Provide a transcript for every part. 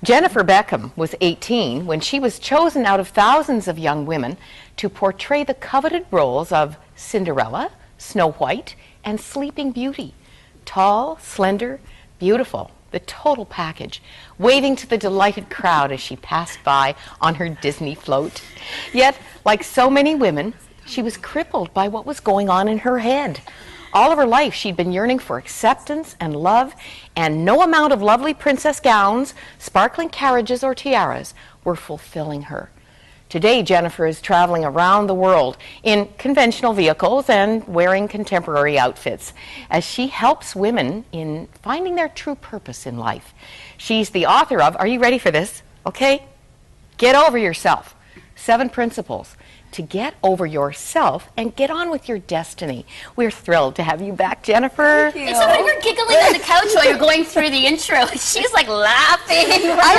Jennifer Beckham was 18 when she was chosen out of thousands of young women to portray the coveted roles of Cinderella, Snow White, and Sleeping Beauty. Tall, slender, beautiful, the total package, waving to the delighted crowd as she passed by on her Disney float. Yet, like so many women, she was crippled by what was going on in her head. All of her life, she'd been yearning for acceptance and love, and no amount of lovely princess gowns, sparkling carriages, or tiaras were fulfilling her. Today, Jennifer is traveling around the world in conventional vehicles and wearing contemporary outfits as she helps women in finding their true purpose in life. She's the author of, are you ready for this? Okay? Get Over Yourself. 7 Principles to get over yourself and get on with your destiny. We're thrilled to have you back, Jennifer. Thank you. It's like you're giggling on the couch while you're going through the intro. She's like laughing. I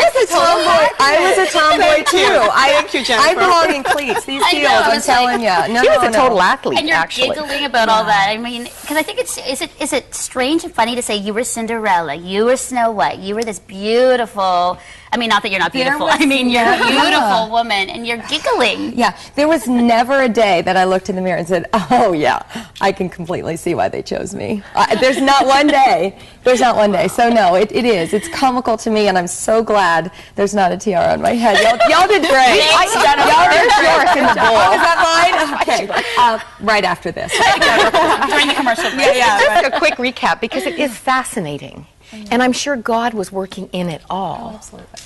was a tomboy too. Thank you, Jennifer. I belong in cleats. These heels, I'm telling you. She was a total athlete, and you're actually. giggling about all that. I mean, because I think is it strange and funny to say you were Cinderella, you were Snow White, you were this beautiful. I mean, not that you're not beautiful. I mean, you're a beautiful woman, and you're giggling. Yeah, there was never a day that I looked in the mirror and said, oh, yeah, I can completely see why they chose me. There's not one day. There's not one day. So, no, it is. It's comical to me, and I'm so glad there's not a tiara on my head. Y'all did great. Y'all did great in the bowl. Oh, is that mine? Okay. Right after this. During the commercial break. Just a quick recap, because it is fascinating. And I'm sure God was working in it all. Oh, absolutely.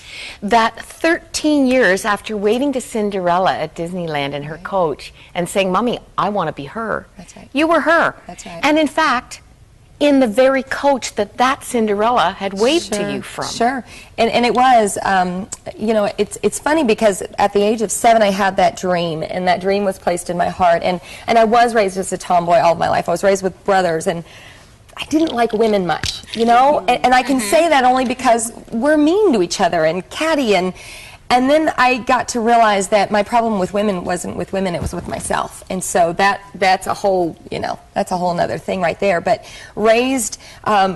That 13 years after waving to Cinderella at Disneyland and her coach and saying, Mommy, I want to be her. That's right. You were her. That's right. And in fact, in the very coach that Cinderella had waved to you from. Sure. And it was, you know, it's funny because at the age of 7 I had that dream, and that dream was placed in my heart. And I was raised as a tomboy all of my life. I was raised with brothers, and I didn't like women much, you know, and I can say that only because we're mean to each other and catty, and then I got to realize that my problem with women wasn't with women, it was with myself, and so that's a whole, you know, that's a whole other thing right there. But raised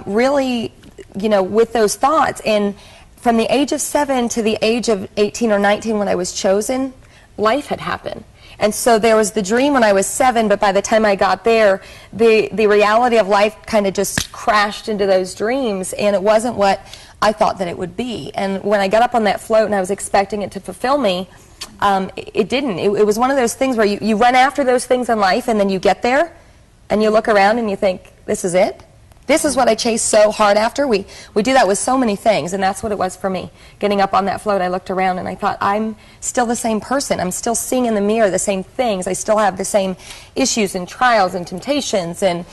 really, you know, with those thoughts, and from the age of 7 to the age of 18 or 19 when I was chosen, life had happened. And so there was the dream when I was 7, but by the time I got there, the reality of life kind of just crashed into those dreams, and it wasn't what I thought that it would be. And when I got up on that float and I was expecting it to fulfill me, it didn't. It was one of those things where you run after those things in life, and then you get there, and you look around and you think, this is it? This is what I chased so hard after. We do that with so many things, and that's what it was for me. Getting up on that float, I looked around and I thought, I'm still the same person. I'm still seeing in the mirror the same things. I still have the same issues and trials and temptations and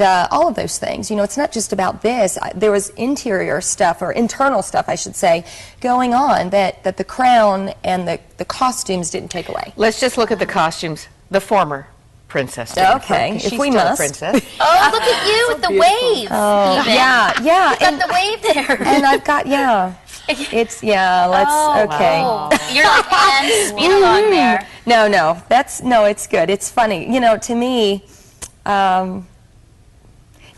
all of those things. You know, it's not just about this. There was interior stuff, or internal stuff, I should say, going on that the crown and the costumes didn't take away. Let's just look at the costumes. The former princess. Okay, if we must. Princess. Oh, look at you with the wave. Oh, even. yeah. You got the wave there. And I've got, it's, let's, okay. Wow. You're like, and speed along there. No, it's good. It's funny. You know, to me,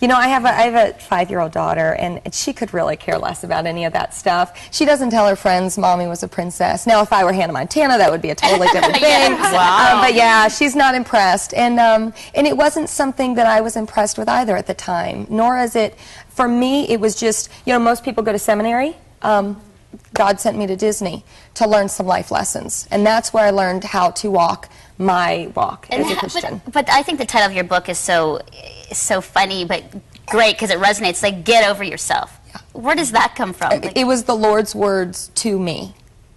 you know, I have a 5-year-old daughter, and she could really care less about any of that stuff. She doesn't tell her friends Mommy was a princess. Now, if I were Hannah Montana, that would be a totally different thing. Wow. But yeah, she's not impressed. And it wasn't something that I was impressed with either at the time, nor is it, for me, it was just, you know, most people go to seminary. God sent me to Disney to learn some life lessons, and that's where I learned how to walk my walk as a Christian. But I think the title of your book is so funny, but great, because it resonates. Like, get over yourself. Yeah. Where does that come from? Like, it was the Lord's words to me,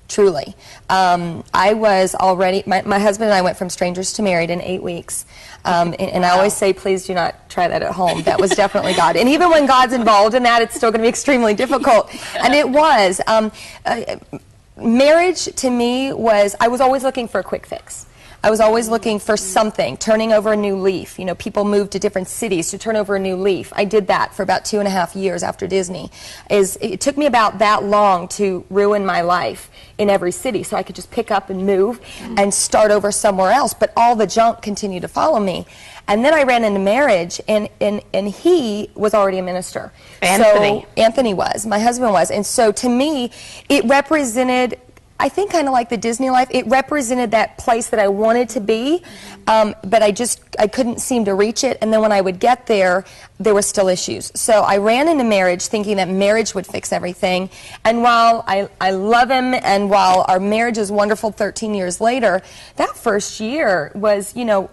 truly. I was already, my husband and I went from strangers to married in 8 weeks. And I always say, please do not try that at home. That was definitely God. And even when God's involved in that, it's still going to be extremely difficult. And it was. Marriage, to me, was, I was always looking for a quick fix. I was always looking for something, turning over a new leaf. You know, people moved to different cities to turn over a new leaf. I did that for about 2.5 years after Disney. It took me about that long to ruin my life in every city, so I could just pick up and move and start over somewhere else, but all the junk continued to follow me. And then I ran into marriage, and he was already a minister. Anthony. So Anthony was, my husband was, and so to me, it represented, I think, kind of like the Disney life. It represented that place that I wanted to be, but I couldn't seem to reach it. And then when I would get there, there were still issues. So I ran into marriage thinking that marriage would fix everything. And while I love him, and while our marriage is wonderful 13 years later, that first year was, you know,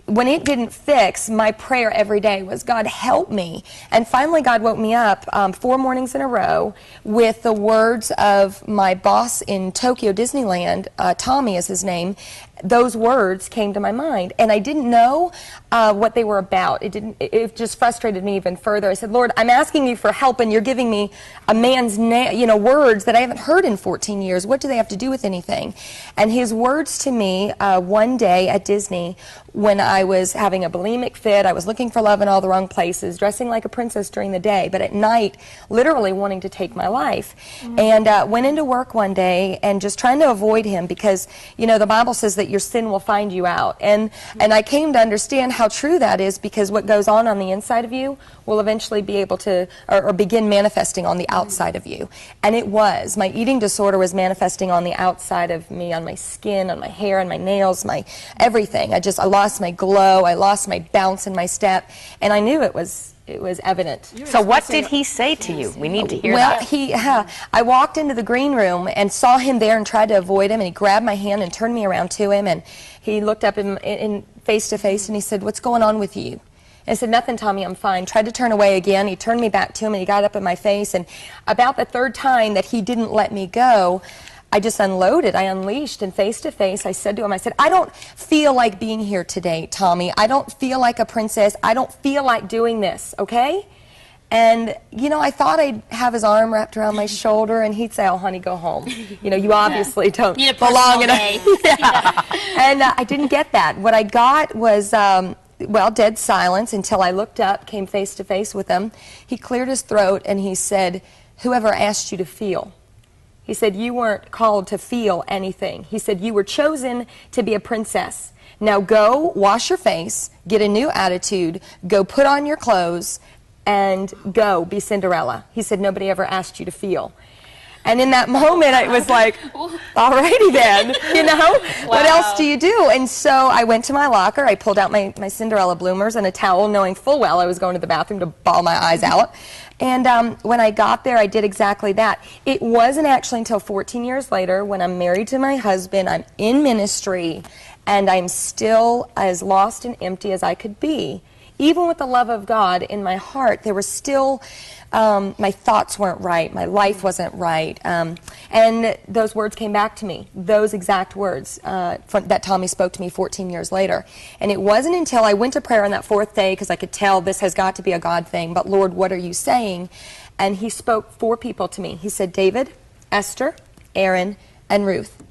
when it didn't fix, my prayer every day was, God, help me. And finally, God woke me up 4 mornings in a row with the words of my boss in Tokyo Disneyland, Tommy is his name. Those words came to my mind, and I didn't know what they were about. It just frustrated me even further. I said, Lord, I'm asking you for help, and you're giving me a man's words that I haven't heard in 14 years. What do they have to do with anything? And his words to me one day at Disney, when I was having a bulimic fit, I was looking for love in all the wrong places, dressing like a princess during the day, but at night, literally wanting to take my life. And went into work one day and just trying to avoid him, because, you know, the Bible says that your sin will find you out. And I came to understand how true that is, because what goes on the inside of you will eventually be able to, or begin manifesting on the outside of you. And it was. My eating disorder was manifesting on the outside of me, on my skin, on my hair, on my nails, my everything. I lost my glow, I lost my bounce in my step, and I knew it was evident. So what did he say to you? We need to hear that. Well, I walked into the green room and saw him there and tried to avoid him, and he grabbed my hand and turned me around to him, and he looked up in face to face, and he said, "What's going on with you?" And I said, "Nothing, Tommy, I'm fine." Tried to turn away again. He turned me back to him, and he got up in my face, and about the third time that he didn't let me go, I just unloaded. I unleashed, and face to face, I said to him, I said, "I don't feel like being here today, Tommy. I don't feel like a princess. I don't feel like doing this, okay?" And, you know, I thought I'd have his arm wrapped around my shoulder, and he'd say, "Oh, honey, go home. You know, you obviously don't belong in a..." Yeah. And I didn't get that. What I got was, well, dead silence until I looked up, came face to face with him. He cleared his throat, and he said, "Whoever asked you to feel?" He said, "You weren't called to feel anything." He said, "You were chosen to be a princess. Now go wash your face, get a new attitude, go put on your clothes, and go be Cinderella." He said, "Nobody ever asked you to feel." And in that moment, I was like, alrighty then, you know, wow. What else do you do? And so I went to my locker, I pulled out my Cinderella bloomers and a towel, knowing full well I was going to the bathroom to bawl my eyes out. And when I got there, I did exactly that. It wasn't actually until 14 years later, when I'm married to my husband, I'm in ministry, and I'm still as lost and empty as I could be. Even with the love of God in my heart, there was still, my thoughts weren't right, my life wasn't right. And those words came back to me, those exact words that Tommy spoke to me 14 years later. And it wasn't until I went to prayer on that 4th day, because I could tell this has got to be a God thing, but Lord, what are you saying? And he spoke 4 people to me. He said, David, Esther, Aaron, and Ruth.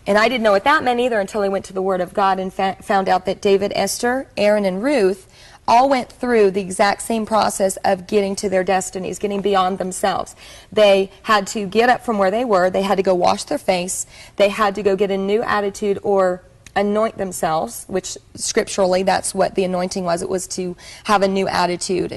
And I didn't know what that meant either until I went to the Word of God and found out that David, Esther, Aaron, and Ruth all went through the exact same process of getting to their destinies, getting beyond themselves. They had to get up from where they were. They had to go wash their face. They had to go get a new attitude or anoint themselves, which scripturally that's what the anointing was. It was to have a new attitude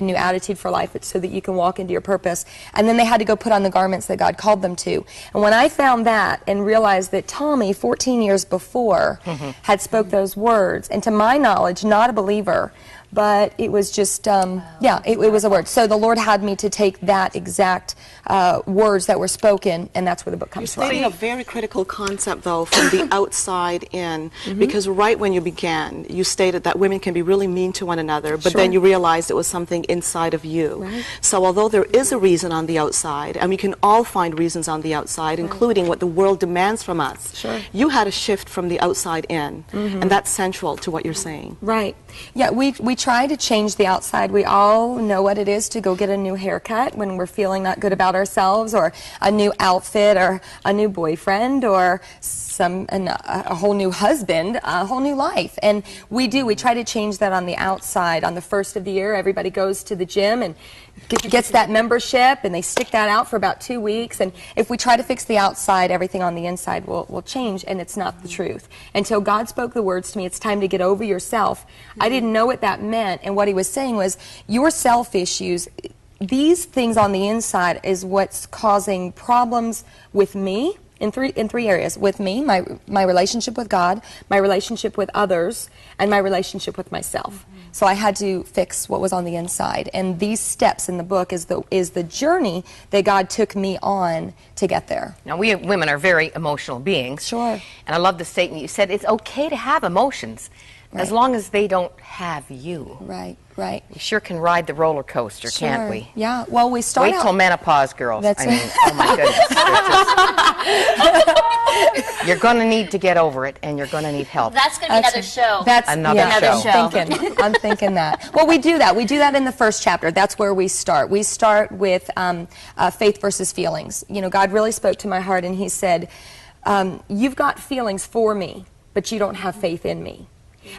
for life. It's so that you can walk into your purpose. And then they had to go put on the garments that God called them to. And when I found that and realized that Tommy, 14 years before, had spoke those words, and to my knowledge, not a believer, but it was just, yeah, it was a word. So the Lord had me to take that exact words that were spoken, and that's where the book comes from. You're stating a very critical concept, though, from the outside in, because right when you began, you stated that women can be really mean to one another, but then you realized it was something inside of you. Right. So although there is a reason on the outside, and we can all find reasons on the outside, including what the world demands from us, you had a shift from the outside in, and that's central to what you're saying. Right. Yeah, we try to change the outside. We all know what it is to go get a new haircut when we're feeling not good about ourselves, or a new outfit, or a new boyfriend, or a whole new husband, a whole new life. And we try to change that on the outside. On the first of the year, everybody goes to the gym and gets that membership, and they stick that out for about 2 weeks. And if we try to fix the outside, everything on the inside will change, and it's not the truth. Until God spoke the words to me, it's time to get over yourself. I didn't know what that meant, and what he was saying was, your self issues, these things on the inside is what's causing problems with me. In three areas. With me, my relationship with God, my relationship with others, and my relationship with myself. So I had to fix what was on the inside. And these steps in the book is the journey that God took me on to get there. Now, we women are very emotional beings. Sure. And I love the statement you said, it's okay to have emotions, as long as they don't have you. Right, right. We sure can ride the roller coaster, can't we? Yeah, well, we start Wait till menopause, girls. That's I mean, oh my goodness. You're going to need to get over it, and you're going to need help. That's going to be another show. That's another show. I'm thinking that. Well, we do that. We do that in the first chapter. That's where we start. We start with faith versus feelings. You know, God really spoke to my heart, and he said, you've got feelings for me, but you don't have faith in me.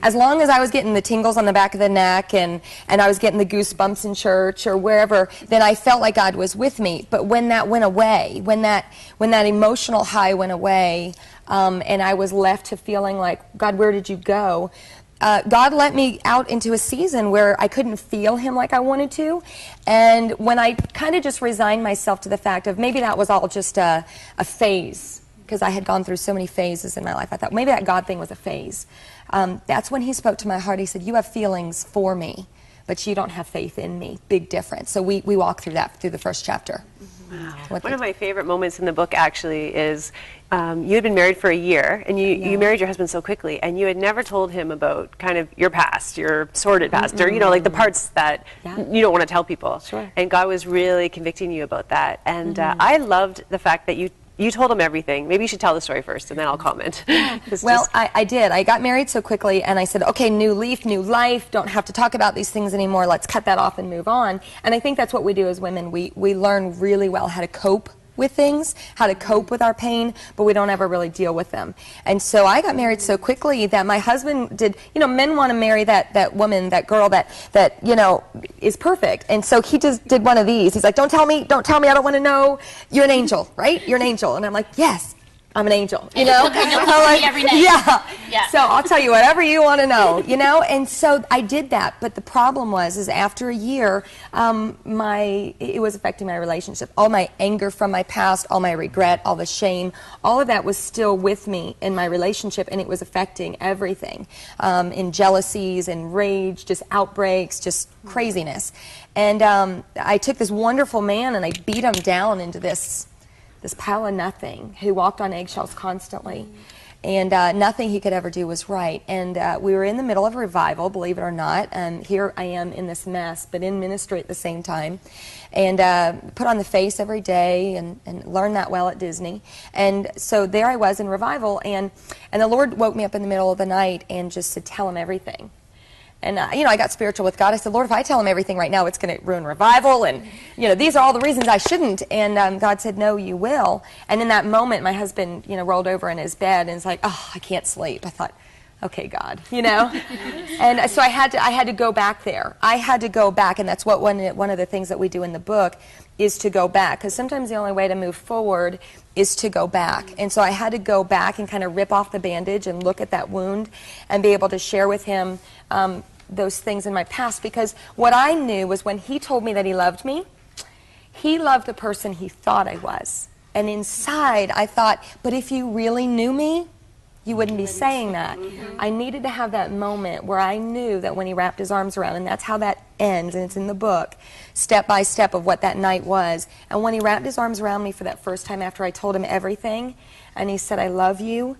As long as I was getting the tingles on the back of the neck, and I was getting the goosebumps in church or wherever, then I felt like God was with me. But when that went away, when that emotional high went away, and I was left to feeling like, God, where did you go? God let me out into a season where I couldn't feel him like I wanted to. And when I kind of just resigned myself to the fact of maybe that was all just a phase, because I had gone through so many phases in my life, I thought maybe that God thing was a phase. That's when he spoke to my heart. He said, you have feelings for me, but you don't have faith in me. Big difference. So we walk through that through the first chapter. Wow. One of my favorite moments in the book actually is you had been married for a year, and you married your husband so quickly, and you had never told him about kind of your past, your sordid past, or, you know, like the parts that you don't want to tell people. Sure. And God was really convicting you about that. And I loved the fact that you told him everything. Maybe you should tell the story first, and then I'll comment. Well, I did. I got married so quickly, and I said, okay, new leaf, new life, don't have to talk about these things anymore. Let's cut that off and move on. And I think that's what we do as women. We learn really well how to cope with things, how to cope with our pain, but we don't ever really deal with them. And so I got married so quickly that my husband did, you know, men want to marry that woman, that girl that you know, is perfect. And so he just did one of these. He's like, don't tell me, I don't want to know. You're an angel, right? You're an angel. And I'm like, yes, I'm an angel, you know? And you'll tell me every night. Yeah. So I'll tell you whatever you want to know, you know? And so I did that. But the problem is after a year, it was affecting my relationship. All my anger from my past, all my regret, all the shame, all of that was still with me in my relationship, and it was affecting everything. In jealousies and rage, just outbreaks, just craziness. And I took this wonderful man and I beat him down into this pile of nothing, who walked on eggshells constantly. And nothing he could ever do was right. And we were in the middle of a revival, believe it or not. And here I am in this mess, but in ministry at the same time. And put on the face every day and learned that well at Disney. And so there I was in revival. And the Lord woke me up in the middle of the night and just said, tell him everything. And, you know, I got spiritual with God. I said, Lord, if I tell him everything right now, it's going to ruin revival. And, you know, these are all the reasons I shouldn't. And God said, no, you will. And in that moment, my husband, you know, rolled over in his bed and was like, oh, I can't sleep. I thought, okay, God, you know. And so I had to go back there. I had to go back. And that's what one of the things that we do in the book is to go back. Because sometimes the only way to move forward is to go back. And so I had to go back and kind of rip off the bandage and look at that wound and be able to share with him those things in my past, because what I knew was when he told me that he loved me, he loved the person he thought I was. And inside I thought, but if you really knew me, you wouldn't be saying that. I needed to have that moment where I knew that when he wrapped his arms around, and that's how that ends, and it's in the book, step by step of what that night was. And when he wrapped his arms around me for that first time after I told him everything, and he said, I love you,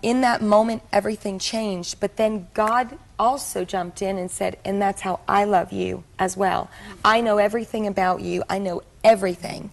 in that moment, everything changed. But then God also jumped in and said, and that's how I love you as well. I know everything about you. I know everything.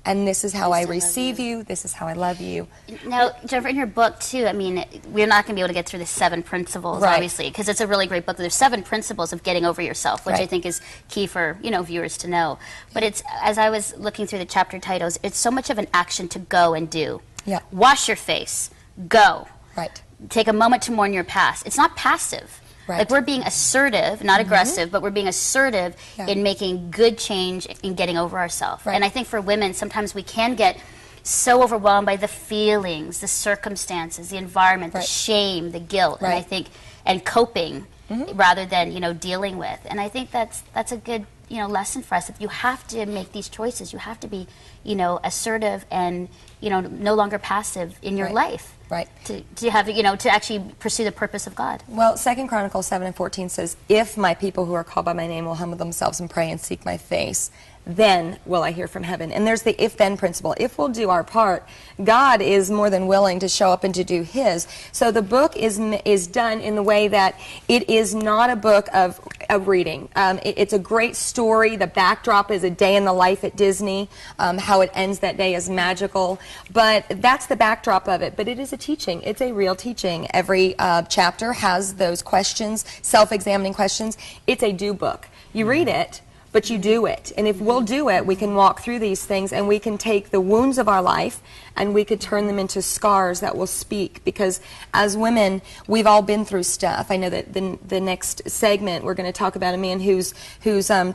and this is how I receive you, this is how I love you. Now, Jennifer, in your book, too, I mean, we're not going to be able to get through the 7 principles, obviously, because it's a really great book. There's 7 principles of getting over yourself, which I think is key for, you know, viewers to know. But it's, as I was looking through the chapter titles, it's so much of an action to go and do. Yeah. Wash your face. Go. Right. Take a moment to mourn your past. It's not passive. Right. Like, we're being assertive, not aggressive, but we're being assertive in making good change and getting over ourselves. And I think for women, sometimes we can get so overwhelmed by the feelings, the circumstances, the environment, the shame, the guilt, and I think, and coping rather than, you know, dealing with. And I think that's a good, you know, lesson for us. If you have to make these choices, you have to be, you know, assertive and, you know, no longer passive in your life. Right. To have, you know, to actually pursue the purpose of God. Well, 2 Chronicles 7:14 says, if my people who are called by my name will humble themselves and pray and seek my face, then will I hear from heaven. And there's the if-then principle. If we'll do our part, God is more than willing to show up and to do His. So the book is done in the way that it is not a book of reading. It's a great story. The backdrop is a day in the life at Disney. How it ends that day is magical. But that's the backdrop of it. But it is a teaching. It's a real teaching. Every chapter has those questions, self-examining questions. It's a do book. You read it, but you do it. And if we'll do it, we can walk through these things and we can take the wounds of our life and we could turn them into scars that will speak. Because as women, we've all been through stuff. I know that the next segment, we're going to talk about a man who's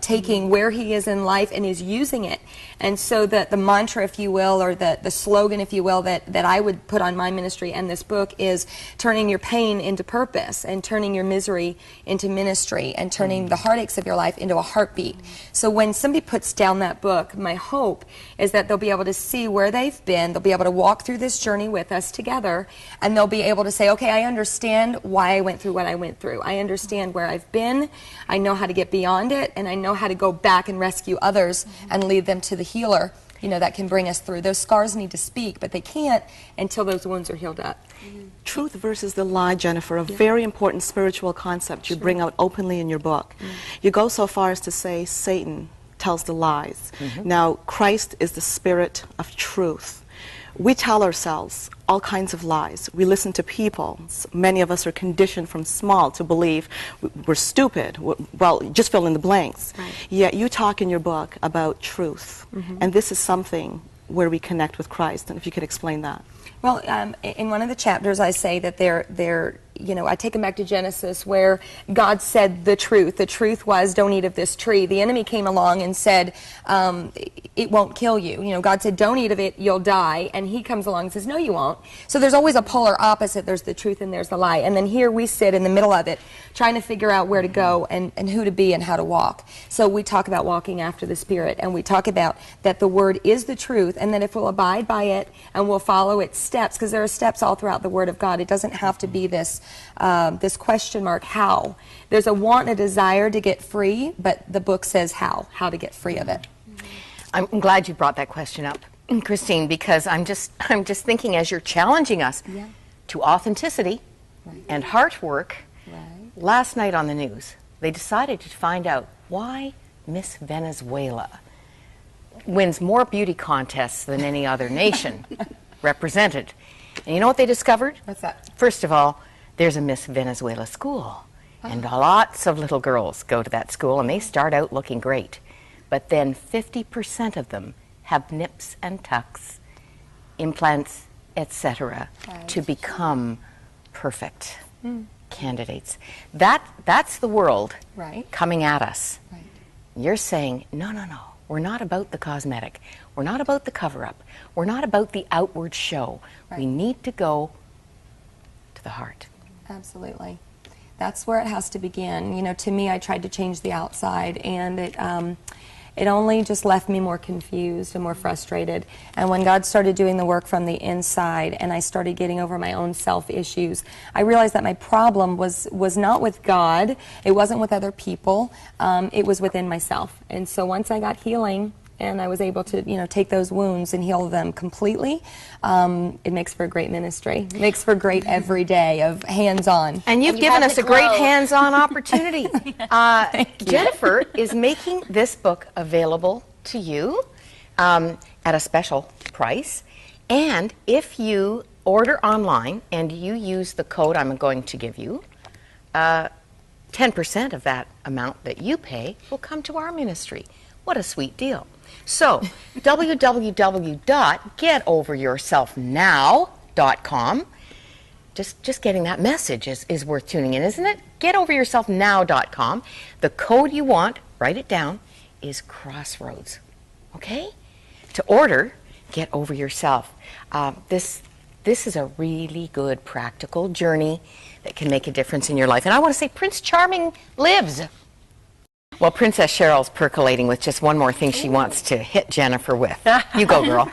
taking where he is in life and is using it. And so that the mantra, if you will, or the slogan, if you will, that I would put on my ministry and this book is turning your pain into purpose and turning your misery into ministry and turning the heartaches of your life into a heartbeat. So when somebody puts down that book, my hope is that they'll be able to see where they've been, they'll be able to walk through this journey with us together, and they'll be able to say, okay, I understand why I went through what I went through. I understand where I've been, I know how to get beyond it, and I know how to go back and rescue others and lead them to the healer, you know, that can bring us through. Those scars need to speak, but they can't until those wounds are healed up. Truth versus the lie, Jennifer, a very important spiritual concept you bring out openly in your book. You go so far as to say Satan tells the lies. Now, Christ is the spirit of truth. We tell ourselves all kinds of lies. We listen to people. Many of us are conditioned from small to believe we're stupid. Well, just fill in the blanks. Right. Yet you talk in your book about truth. And this is something where we connect with Christ. And if you could explain that. Well, in one of the chapters I say that you know, I take them back to Genesis where God said the truth. The truth was, don't eat of this tree. The enemy came along and said, it won't kill you. You know, God said, don't eat of it, you'll die. And he comes along and says, no, you won't. So there's always a polar opposite. There's the truth and there's the lie. And then here we sit in the middle of it, trying to figure out where to go and who to be and how to walk. So we talk about walking after the Spirit, and we talk about that the Word is the truth, and that if we'll abide by it and we'll follow its steps, because there are steps all throughout the Word of God. It doesn't have to be this question mark, how. There's a want and a desire to get free, but the book says how to get free of it. I'm glad you brought that question up, Christine, because I'm just thinking as you're challenging us to authenticity and heart work. Last night on the news, they decided to find out why Miss Venezuela wins more beauty contests than any other nation represented. And you know what they discovered? What's that? First of all, there's a Miss Venezuela school, and lots of little girls go to that school, and they start out looking great. But then 50% of them have nips and tucks, implants, etc., to become perfect candidates. That's the world coming at us. You're saying, no, no, no. We're not about the cosmetic. We're not about the cover-up. We're not about the outward show. We need to go to the heart. Absolutely. That's where it has to begin. You know, to me, I tried to change the outside, and it only just left me more confused and more frustrated. And when God started doing the work from the inside, and I started getting over my own self-issues, I realized that my problem was not with God. It wasn't with other people. It was within myself. And so once I got healing, and I was able to, you know, take those wounds and heal them completely, it makes for a great ministry. It makes for great every day of hands-on. And you've given us a great hands-on opportunity. Jennifer is making this book available to you. at a special price. And if you order online and you use the code I'm going to give you, 10% of that amount that you pay will come to our ministry. What a sweet deal. So, www.getoveryourselfnow.com. Just getting that message is worth tuning in, isn't it? Getoveryourselfnow.com. The code you want, write it down, is Crossroads. Okay? To order, Get Over Yourself. This is a really good practical journey that can make a difference in your life. And I want to say Prince Charming lives. Well, Princess Cheryl's percolating with just one more thing she wants to hit Jennifer with. You go, girl.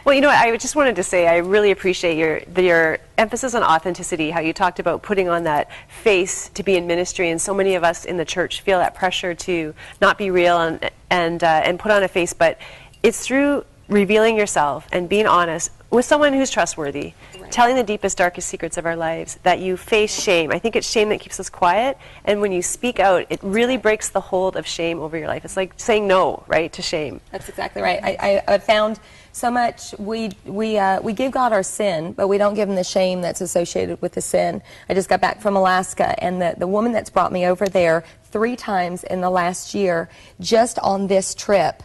Well, you know, I just wanted to say I really appreciate your emphasis on authenticity, how you talked about putting on that face to be in ministry, and so many of us in the church feel that pressure to not be real and put on a face, but it's through revealing yourself and being honest with someone who's trustworthy, telling the deepest, darkest secrets of our lives, that you face shame. I think it's shame that keeps us quiet, and when you speak out, it really breaks the hold of shame over your life. It's like saying no, right, to shame. That's exactly right. I found so much, we give God our sin, but we don't give him the shame that's associated with the sin. I just got back from Alaska, and the woman that's brought me over there 3 times in the last year, just on this trip,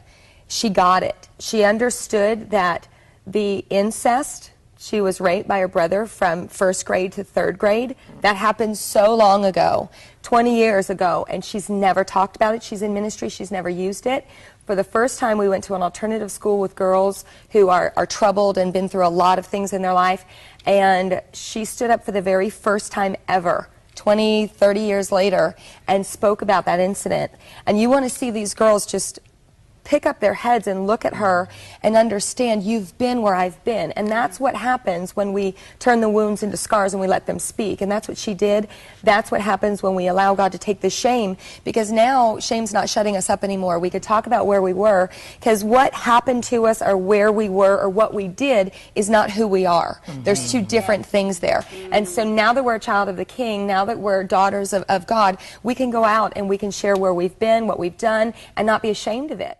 she got it. She understood that the incest, she was raped by her brother from 1st grade to 3rd grade. That happened so long ago, 20 years ago, and she's never talked about it. She's in ministry. She's never used it. For the first time, we went to an alternative school with girls who are troubled and been through a lot of things in their life, and she stood up for the very first time ever, 20, 30 years later, and spoke about that incident. And you want to see these girls just pick up their heads and look at her and understand, you've been where I've been. And that's what happens when we turn the wounds into scars and we let them speak. And that's what she did. That's what happens when we allow God to take the shame, because now shame's not shutting us up anymore. We could talk about where we were, because what happened to us or where we were or what we did is not who we are. There's 2 different things there. And so now that we're a child of the King, now that we're daughters of God, we can go out and we can share where we've been, what we've done, and not be ashamed of it.